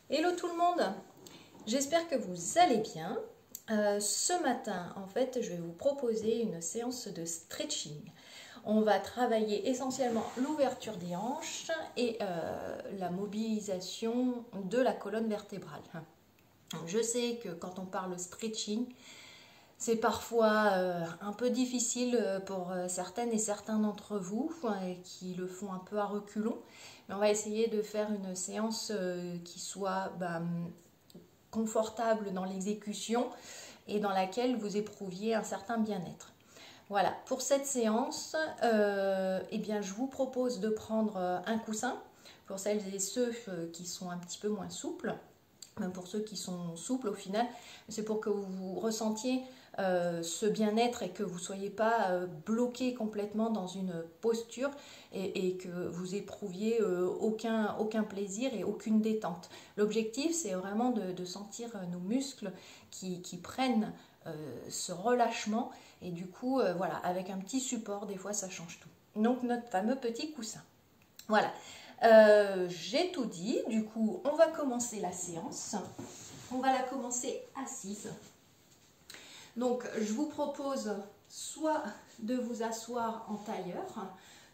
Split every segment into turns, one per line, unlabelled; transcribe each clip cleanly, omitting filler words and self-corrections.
Hello tout le monde, j'espère que vous allez bien. Ce matin, en fait, je vais vous proposer une séance de stretching. On va travailler essentiellement l'ouverture des hanches et la mobilisation de la colonne vertébrale. Je sais que quand on parle stretching, c'est parfois un peu difficile pour certaines et certains d'entre vous qui le font un peu à reculons. Mais on va essayer de faire une séance qui soit confortable dans l'exécution et dans laquelle vous éprouviez un certain bien-être. Voilà, pour cette séance, eh bien, je vous propose de prendre un coussin pour celles et ceux qui sont un petit peu moins souples. Même pour ceux qui sont souples au final, c'est pour que vous ressentiez ce bien-être et que vous ne soyez pas bloqué complètement dans une posture et que vous éprouviez aucun plaisir et aucune détente. L'objectif, c'est vraiment de sentir nos muscles qui prennent ce relâchement et du coup, voilà, avec un petit support, des fois, ça change tout. Donc, notre fameux petit coussin. Voilà. J'ai tout dit, du coup on va commencer la séance. On va la commencer assise. Donc je vous propose soit de vous asseoir en tailleur,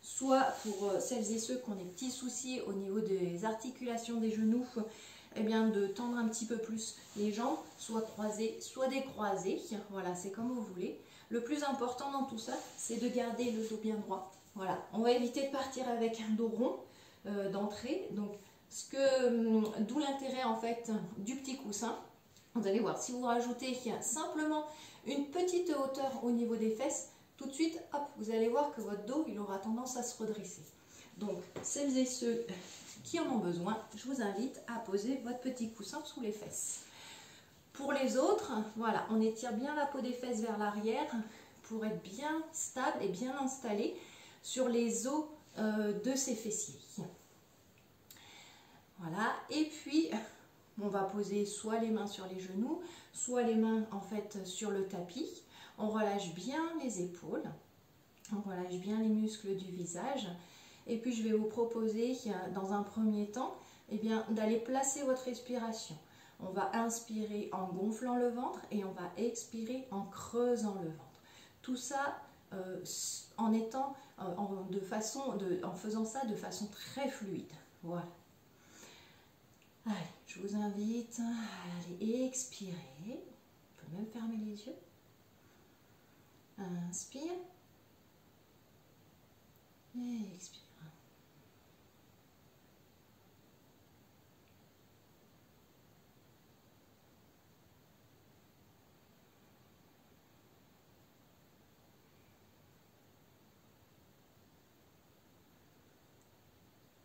soit pour celles et ceux qui ont des petits soucis au niveau des articulations des genoux, eh bien de tendre un petit peu plus les jambes, soit croisées, soit décroisées. Voilà, c'est comme vous voulez. Le plus important dans tout ça, c'est de garder le dos bien droit. Voilà, on va éviter de partir avec un dos rond d'entrée. Donc, d'où l'intérêt en fait du petit coussin. Vous allez voir, si vous rajoutez simplement une petite hauteur au niveau des fesses, tout de suite, hop, vous allez voir que votre dos, il aura tendance à se redresser. Donc, celles et ceux qui en ont besoin, je vous invite à poser votre petit coussin sous les fesses. Pour les autres, voilà, on étire bien la peau des fesses vers l'arrière pour être bien stable et bien installé sur les os de ses fessiers. Voilà, et puis on va poser soit les mains sur les genoux, soit les mains en fait sur le tapis. On relâche bien les épaules, on relâche bien les muscles du visage. Et puis je vais vous proposer dans un premier temps eh bien, d'aller placer votre respiration. On va inspirer en gonflant le ventre et on va expirer en creusant le ventre. Tout ça en faisant ça de façon très fluide. Voilà. Allez, je vous invite à aller expirer. On peut même fermer les yeux. Inspire. Et expire.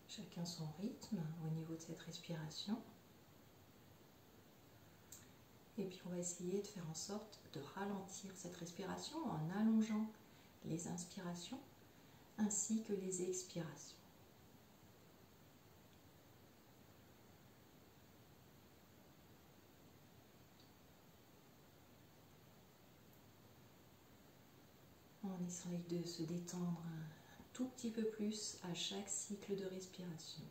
Chacun son rythme au niveau de cette respiration. Et puis on va essayer de faire en sorte de ralentir cette respiration en allongeant les inspirations ainsi que les expirations. On essaye de se détendre un tout petit peu plus à chaque cycle de respiration.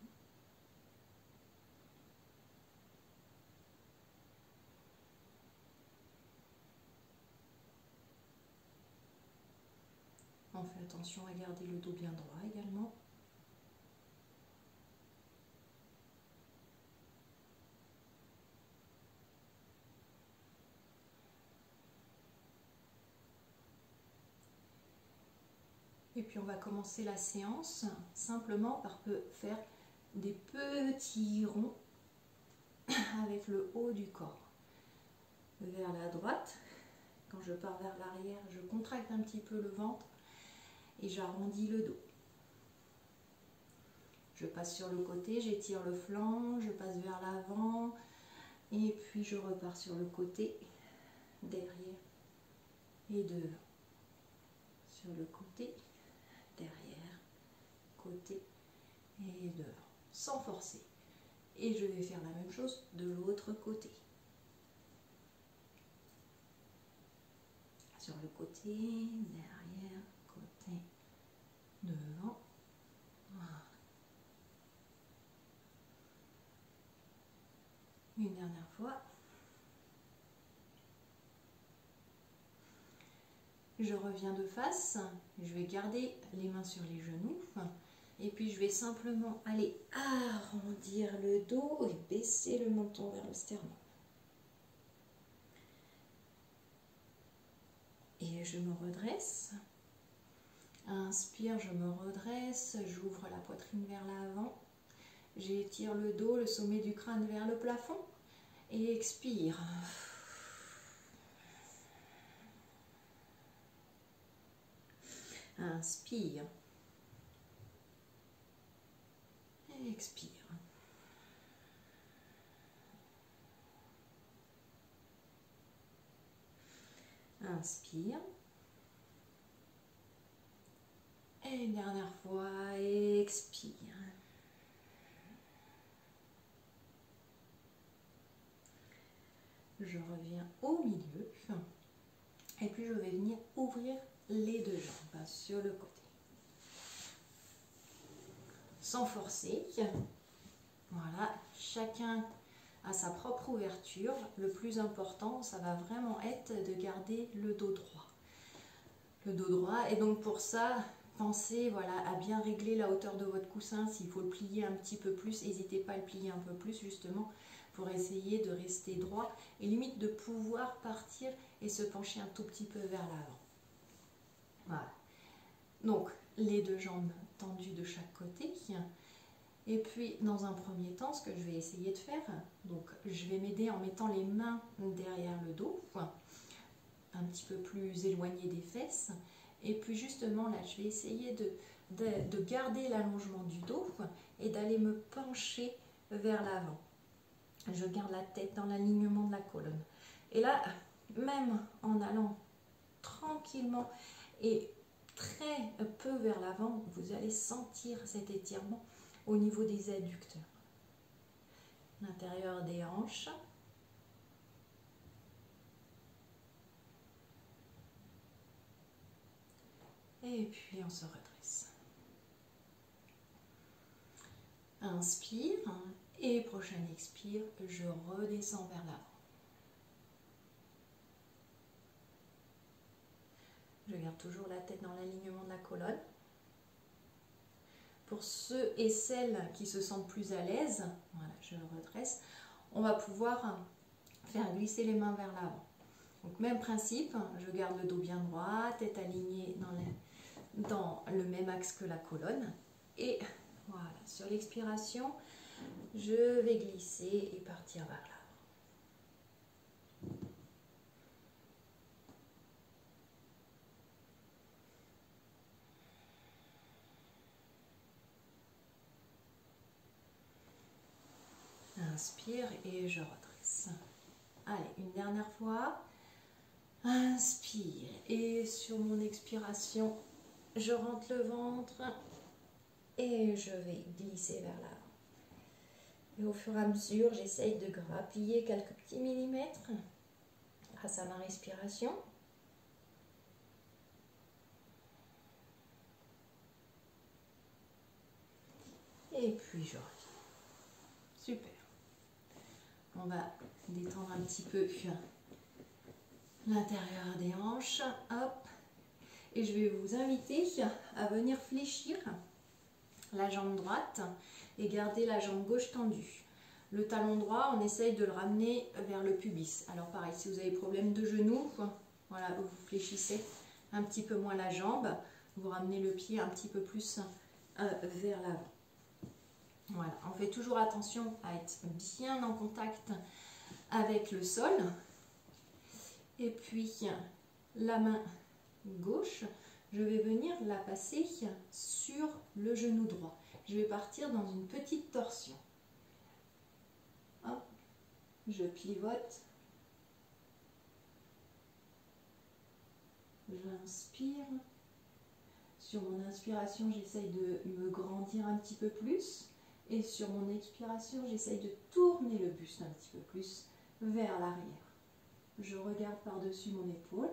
On fait attention à garder le dos bien droit également. Et puis on va commencer la séance simplement par faire des petits ronds avec le haut du corps. Vers la droite, quand je pars vers l'arrière, je contracte un petit peu le ventre et j'arrondis le dos. Je passe sur le côté, j'étire le flanc, je passe vers l'avant et puis je repars sur le côté, derrière et devant. Sur le côté, derrière, côté et devant, sans forcer. Et je vais faire la même chose de l'autre côté. Sur le côté, derrière, côté, devant. Voilà. Une dernière fois. Je reviens de face, je vais garder les mains sur les genoux et puis je vais simplement aller arrondir le dos et baisser le menton vers le sternum. Et je me redresse. Inspire, je me redresse, j'ouvre la poitrine vers l'avant. J'étire le dos, le sommet du crâne vers le plafond et expire. Inspire. Et expire. Inspire. Et une dernière fois, expire. Je reviens au milieu. Et puis je vais venir ouvrir les deux jambes sur le côté. Sans forcer. Voilà, chacun a sa propre ouverture. Le plus important, ça va vraiment être de garder le dos droit. Le dos droit, et donc pour ça, pensez voilà, à bien régler la hauteur de votre coussin. S'il faut le plier un petit peu plus, n'hésitez pas à le plier un peu plus justement pour essayer de rester droit et limite de pouvoir partir et se pencher un tout petit peu vers l'avant. Voilà. Donc, les deux jambes tendues de chaque côté. Et puis, dans un premier temps, ce que je vais essayer de faire, donc je vais m'aider en mettant les mains derrière le dos, un petit peu plus éloigné des fesses. Et puis justement, là, je vais essayer de garder l'allongement du dos et d'aller me pencher vers l'avant. Je garde la tête dans l'alignement de la colonne. Et là, même en allant tranquillement et très peu vers l'avant, vous allez sentir cet étirement au niveau des adducteurs. L'intérieur des hanches. Et puis on se redresse. Inspire et prochaine expire, je redescends vers l'avant. Je garde toujours la tête dans l'alignement de la colonne. Pour ceux et celles qui se sentent plus à l'aise, voilà, je redresse, on va pouvoir faire glisser les mains vers l'avant. Donc même principe, je garde le dos bien droit, tête alignée dans le même axe que la colonne. Et voilà, sur l'expiration, je vais glisser et partir vers l'avant. Inspire et je redresse. Allez, une dernière fois. Inspire et sur mon expiration, je rentre le ventre et je vais glisser vers l'avant. Et au fur et à mesure, j'essaye de grappiller quelques petits millimètres grâce à ma respiration. Et puis je reviens. Super. On va détendre un petit peu l'intérieur des hanches. Hop. Et je vais vous inviter à venir fléchir la jambe droite et garder la jambe gauche tendue. Le talon droit, on essaye de le ramener vers le pubis. Alors pareil, si vous avez problème de genou, voilà, vous fléchissez un petit peu moins la jambe, vous ramenez le pied un petit peu plus vers l'avant. Voilà, on fait toujours attention à être bien en contact avec le sol. Et puis la main gauche, je vais venir la passer sur le genou droit. Je vais partir dans une petite torsion. Hop, je pivote. J'inspire. Sur mon inspiration, j'essaye de me grandir un petit peu plus. Et sur mon expiration, j'essaye de tourner le buste un petit peu plus vers l'arrière. Je regarde par-dessus mon épaule.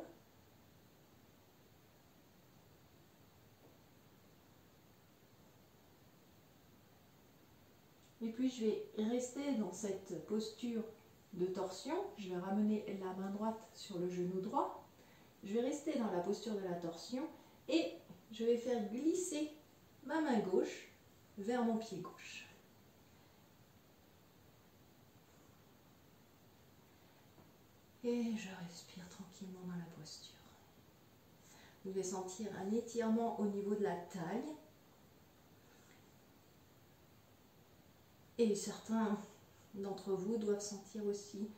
Et puis je vais rester dans cette posture de torsion. Je vais ramener la main droite sur le genou droit. Je vais rester dans la posture de la torsion et je vais faire glisser ma main gauche vers mon pied gauche. Et je respire tranquillement dans la posture. Vous devez sentir un étirement au niveau de la taille. Et certains d'entre vous doivent sentir aussi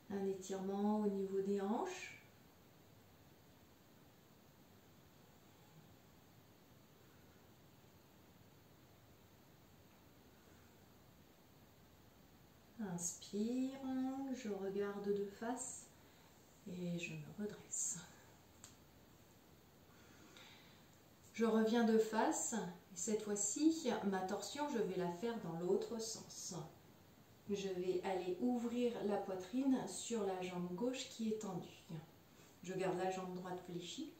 un étirement au niveau des hanches. Inspire, je regarde de face et je me redresse. Je reviens de face et cette fois-ci, ma torsion, je vais la faire dans l'autre sens. Je vais aller ouvrir la poitrine sur la jambe gauche qui est tendue. Je garde la jambe droite fléchie.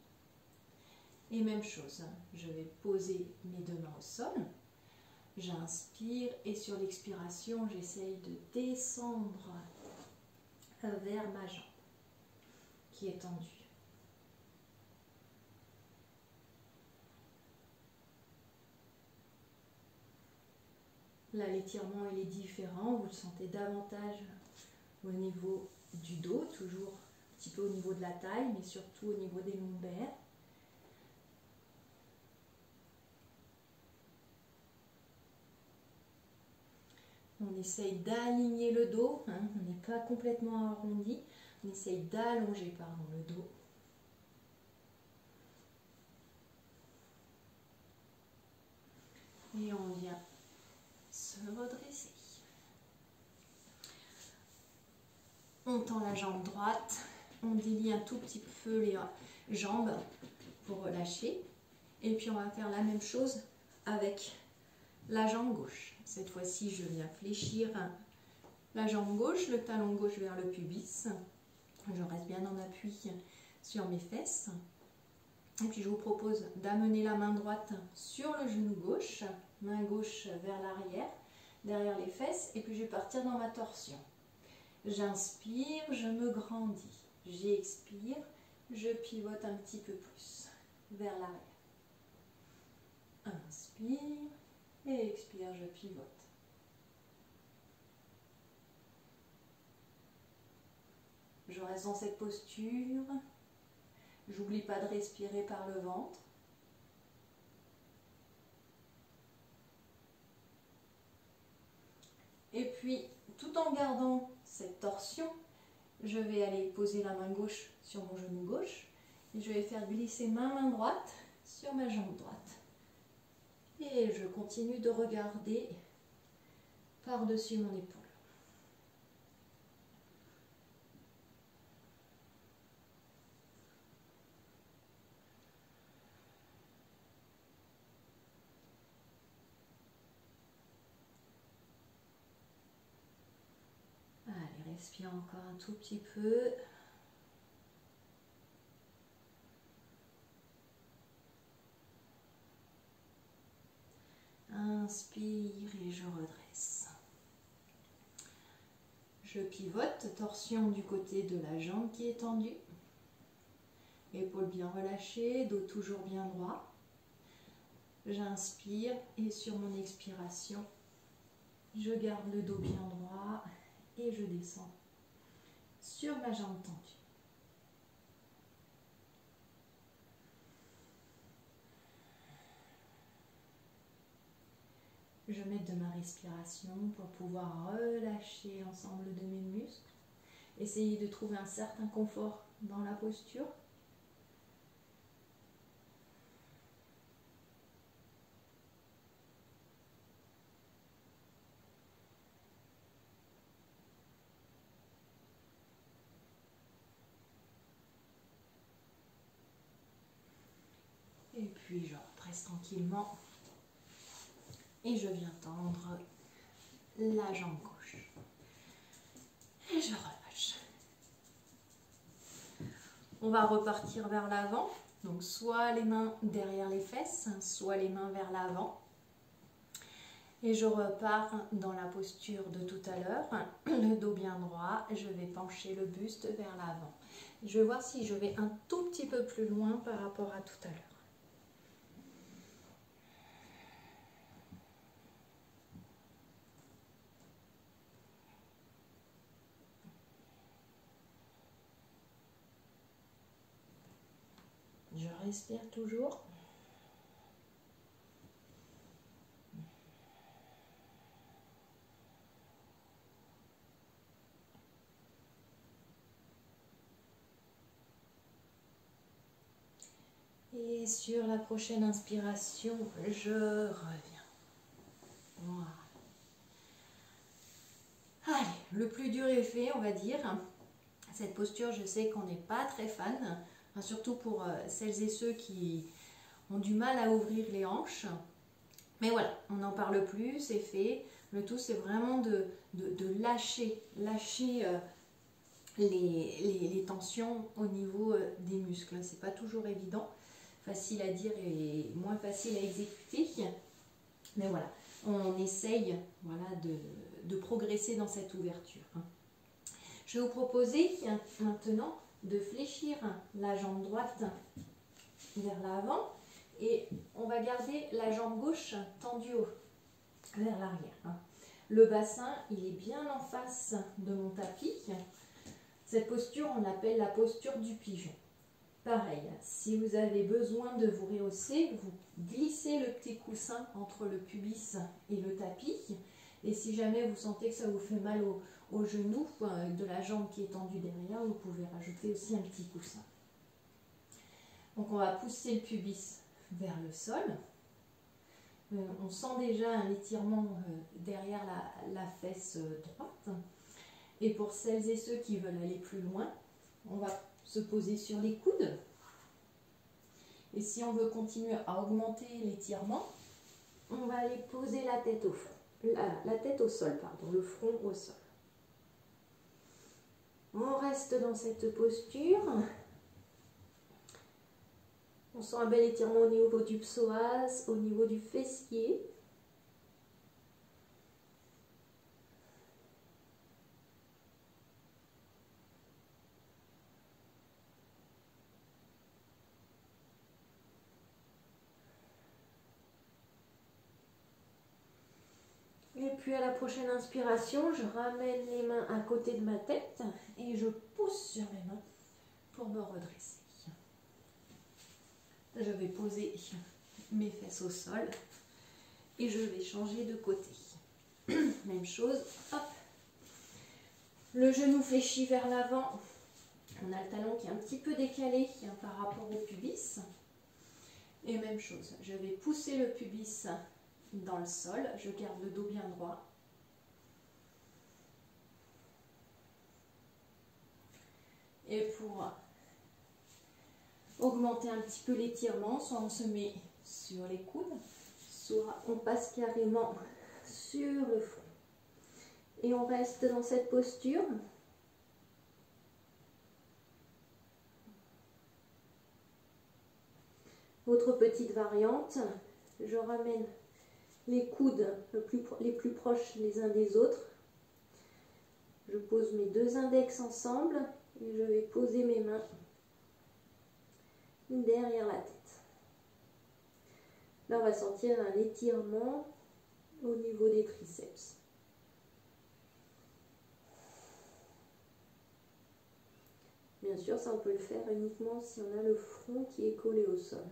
Et même chose, je vais poser mes deux mains au sol. J'inspire et sur l'expiration, j'essaye de descendre vers ma jambe qui est tendue. Là, l'étirement il est différent, vous le sentez davantage au niveau du dos, toujours un petit peu au niveau de la taille, mais surtout au niveau des lombaires. On essaye d'aligner le dos, hein, on n'est pas complètement arrondi, on essaye d'allonger le dos. Et on vient se redresser. On tend la jambe droite, on délie un tout petit peu les jambes pour relâcher. Et puis on va faire la même chose avec la jambe gauche. Cette fois-ci, je viens fléchir la jambe gauche, le talon gauche vers le pubis. Je reste bien en appui sur mes fesses. Et puis je vous propose d'amener la main droite sur le genou gauche, main gauche vers l'arrière, derrière les fesses, et puis je vais partir dans ma torsion. J'inspire, je me grandis. J'expire, je pivote un petit peu plus vers l'arrière. Inspire et expire, je pivote. Je reste dans cette posture. J'oublie pas de respirer par le ventre. Et puis, tout en gardant cette torsion, je vais aller poser la main gauche sur mon genou gauche et je vais faire glisser ma main droite sur ma jambe droite. Et je continue de regarder par-dessus mon épaule. Allez, respire encore un tout petit peu. Inspire et je redresse. Je pivote, torsion du côté de la jambe qui est tendue. Épaules bien relâchées, dos toujours bien droit. J'inspire et sur mon expiration, je garde le dos bien droit et je descends sur ma jambe tendue. Je m'aide de ma respiration pour pouvoir relâcher l'ensemble de mes muscles. Essayez de trouver un certain confort dans la posture. Et puis je represse tranquillement. Et je viens tendre la jambe gauche. Et je relâche. On va repartir vers l'avant. Donc soit les mains derrière les fesses, soit les mains vers l'avant. Et je repars dans la posture de tout à l'heure, le dos bien droit, je vais pencher le buste vers l'avant. Je vais voir si je vais un tout petit peu plus loin par rapport à tout à l'heure. Je respire toujours. Et sur la prochaine inspiration, je reviens. Voilà. Allez, le plus dur est fait, on va dire. Cette posture, je sais qu'on n'est pas très fan, hein, surtout pour celles et ceux qui ont du mal à ouvrir les hanches. Mais voilà, on n'en parle plus, c'est fait. Le tout, c'est vraiment de lâcher les tensions au niveau des muscles. C'est pas toujours évident, facile à dire et moins facile à exécuter. Mais voilà, on essaye voilà, de progresser dans cette ouverture. Je vais vous proposer maintenant de fléchir la jambe droite vers l'avant et on va garder la jambe gauche tendue vers l'arrière. Le bassin, il est bien en face de mon tapis. Cette posture, on l'appelle la posture du pigeon. Pareil, si vous avez besoin de vous rehausser, vous glissez le petit coussin entre le pubis et le tapis. Et si jamais vous sentez que ça vous fait mal au genou de la jambe qui est tendue derrière, vous pouvez rajouter aussi un petit coussin. Donc on va pousser le pubis vers le sol. On sent déjà un étirement derrière la fesse droite. Et pour celles et ceux qui veulent aller plus loin, on va se poser sur les coudes. Et si on veut continuer à augmenter l'étirement, on va aller poser la tête au front. La tête au sol, pardon, le front au sol. On reste dans cette posture. On sent un bel étirement au niveau du psoas, au niveau du fessier. Et puis à la prochaine inspiration, je ramène les mains à côté de ma tête et je pousse sur mes mains pour me redresser. Je vais poser mes fesses au sol et je vais changer de côté. Même chose, hop. Le genou fléchi vers l'avant. On a le talon qui est un petit peu décalé par rapport au pubis. Et même chose, je vais pousser le pubis dans le sol, je garde le dos bien droit. Et pour augmenter un petit peu l'étirement, soit on se met sur les coudes, soit on passe carrément sur le front. Et on reste dans cette posture. Autre petite variante, je ramène les coudes les plus proches les uns des autres. Je pose mes deux index ensemble et je vais poser mes mains derrière la tête. Là, on va sentir un étirement au niveau des triceps. Bien sûr, ça on peut le faire uniquement si on a le front qui est collé au sol.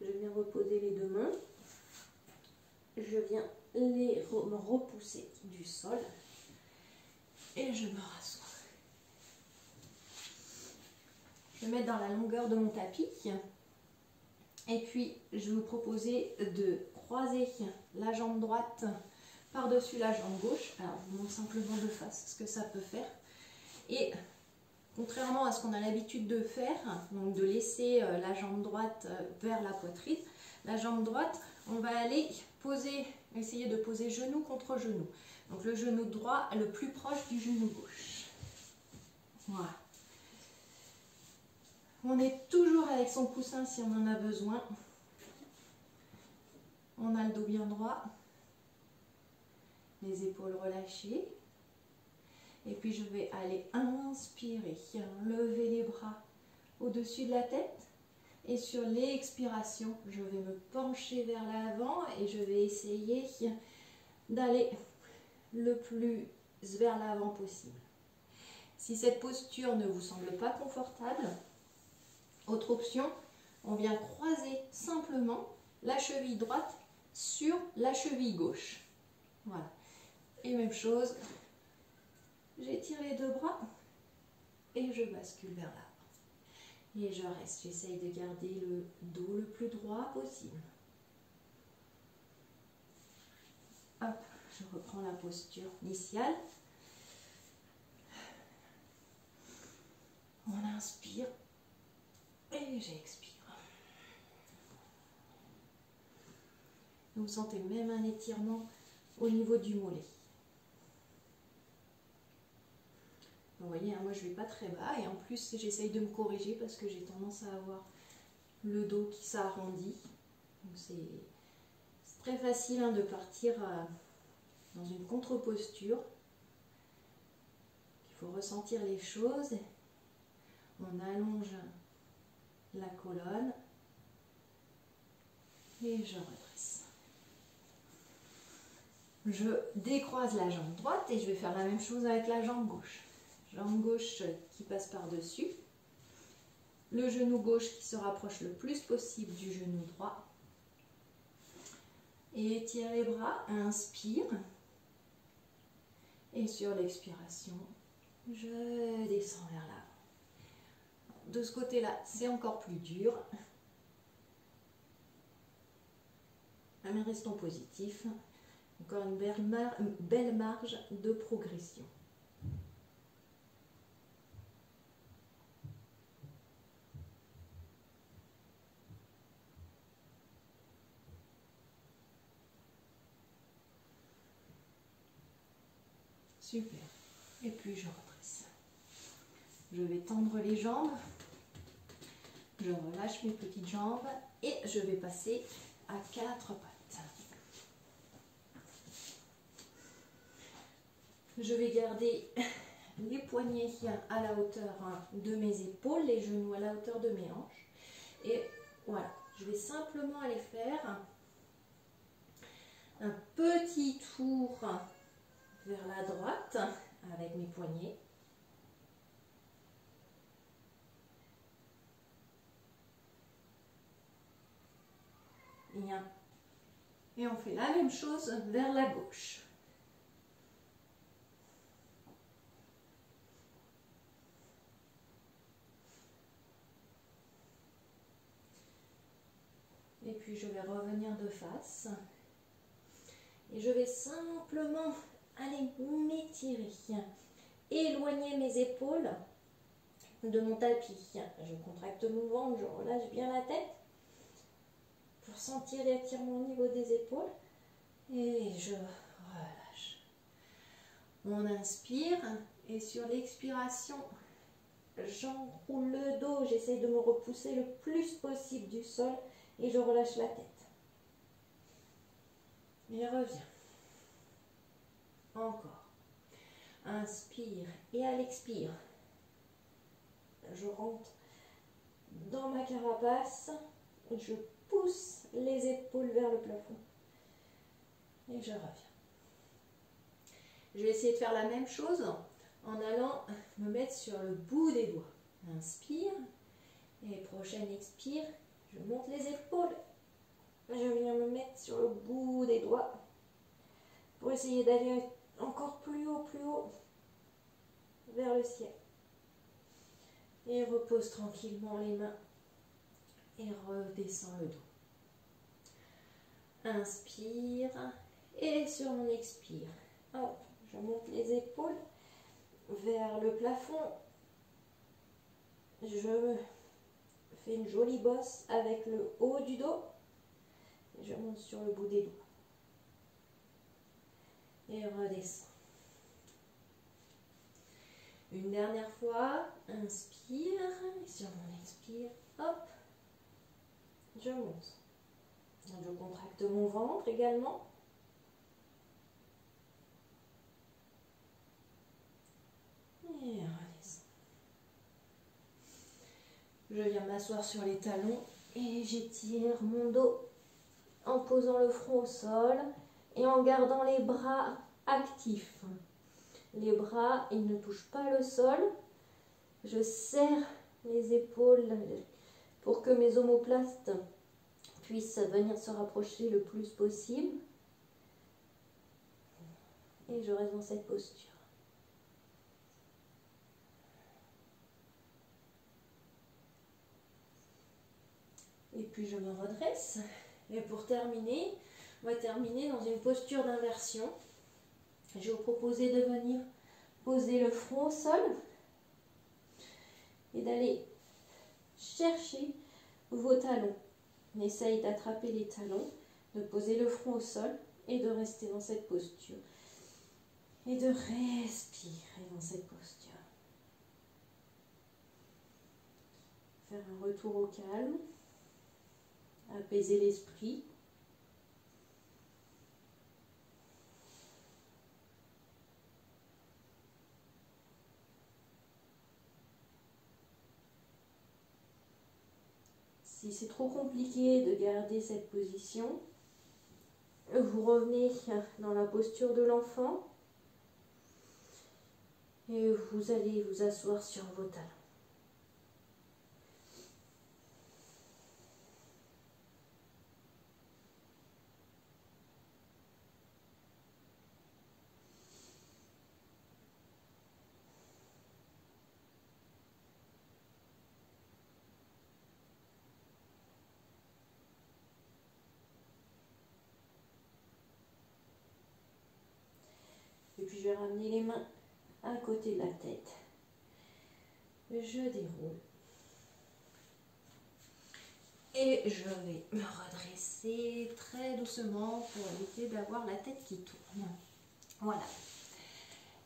Je viens reposer les deux mains. Je viens me repousser du sol. Et je me rassois. Je vais mettre dans la longueur de mon tapis. Et puis, je vais vous proposer de croiser la jambe droite par-dessus la jambe gauche. Alors, je vous montre simplement de face ce que ça peut faire. Et contrairement à ce qu'on a l'habitude de faire, donc de laisser la jambe droite vers la poitrine, la jambe droite, on va aller poser, essayer de poser genou contre genou. Donc le genou droit le plus proche du genou gauche. Voilà. On est toujours avec son coussin si on en a besoin. On a le dos bien droit. Les épaules relâchées. Et puis je vais aller inspirer, lever les bras au-dessus de la tête. Et sur l'expiration, je vais me pencher vers l'avant et je vais essayer d'aller le plus vers l'avant possible. Si cette posture ne vous semble pas confortable, autre option, on vient croiser simplement la cheville droite sur la cheville gauche. Voilà. Et même chose, j'étire les deux bras et je bascule vers l'avant. Et je reste, j'essaye de garder le dos le plus droit possible. Hop, je reprends la posture initiale. On inspire et j'expire. Vous sentez même un étirement au niveau du mollet. Vous voyez, hein, moi je ne vais pas très bas et en plus j'essaye de me corriger parce que j'ai tendance à avoir le dos qui s'arrondit. C'est très facile hein, de partir dans une contre-posture. Il faut ressentir les choses. On allonge la colonne et je redresse. Je décroise la jambe droite et je vais faire la même chose avec la jambe gauche. Jambe gauche qui passe par-dessus. Le genou gauche qui se rapproche le plus possible du genou droit. Et étire les bras, inspire. Et sur l'expiration, je descends vers l'avant. De ce côté-là, c'est encore plus dur. Mais restons positifs. Encore une belle marge de progression. Super. Et puis je redresse. Je vais tendre les jambes. Je relâche mes petites jambes et je vais passer à 4 pattes. Je vais garder les poignets à la hauteur de mes épaules, les genoux à la hauteur de mes hanches. Et voilà, je vais simplement aller faire un petit tour vers la droite avec mes poignets. Et on fait la même chose vers la gauche. Et puis je vais revenir de face. Et je vais simplement aller m'étirer. Éloigner mes épaules de mon tapis. Je contracte mon ventre, je relâche bien la tête pour sentir l'étirement au niveau des épaules. Et je relâche. On inspire et sur l'expiration, j'enroule le dos. J'essaye de me repousser le plus possible du sol et je relâche la tête. Et reviens. Encore. Inspire et à l'expire, je rentre dans ma carapace, je pousse les épaules vers le plafond et je reviens. Je vais essayer de faire la même chose en allant me mettre sur le bout des doigts. Inspire et prochaine expire, je monte les épaules, je viens me mettre sur le bout des doigts pour essayer d'aller encore plus haut vers le ciel. Et repose tranquillement les mains et redescends le dos. Inspire et sur mon expire, hop, je monte les épaules vers le plafond. Je fais une jolie bosse avec le haut du dos Et je monte sur le bout des doigts. Et redescends. Une dernière fois, inspire, et sur mon expire, hop, je monte. Je contracte mon ventre également. Et redescends. Je viens m'asseoir sur les talons et j'étire mon dos en posant le front au sol et en gardant les bras actifs. Les bras, ils ne touchent pas le sol. Je serre les épaules pour que mes omoplates puissent venir se rapprocher le plus possible. Et je reste dans cette posture. Et puis je me redresse. Et pour terminer, on va terminer dans une posture d'inversion. Je vais vous proposer de venir poser le front au sol et d'aller chercher vos talons. On essaye d'attraper les talons, de poser le front au sol et de rester dans cette posture. Et de respirer dans cette posture. Faire un retour au calme, apaiser l'esprit. Si c'est trop compliqué de garder cette position, vous revenez dans la posture de l'enfant et vous allez vous asseoir sur vos talons. Et puis je vais ramener les mains à côté de la tête. Je déroule. Et je vais me redresser très doucement pour éviter d'avoir la tête qui tourne. Voilà.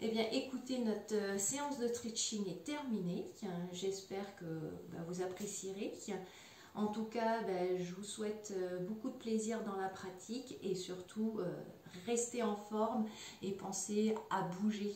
Eh bien, écoutez, notre séance de stretching est terminée. J'espère que vous apprécierez. En tout cas, je vous souhaite beaucoup de plaisir dans la pratique et surtout, restez en forme et pensez à bouger.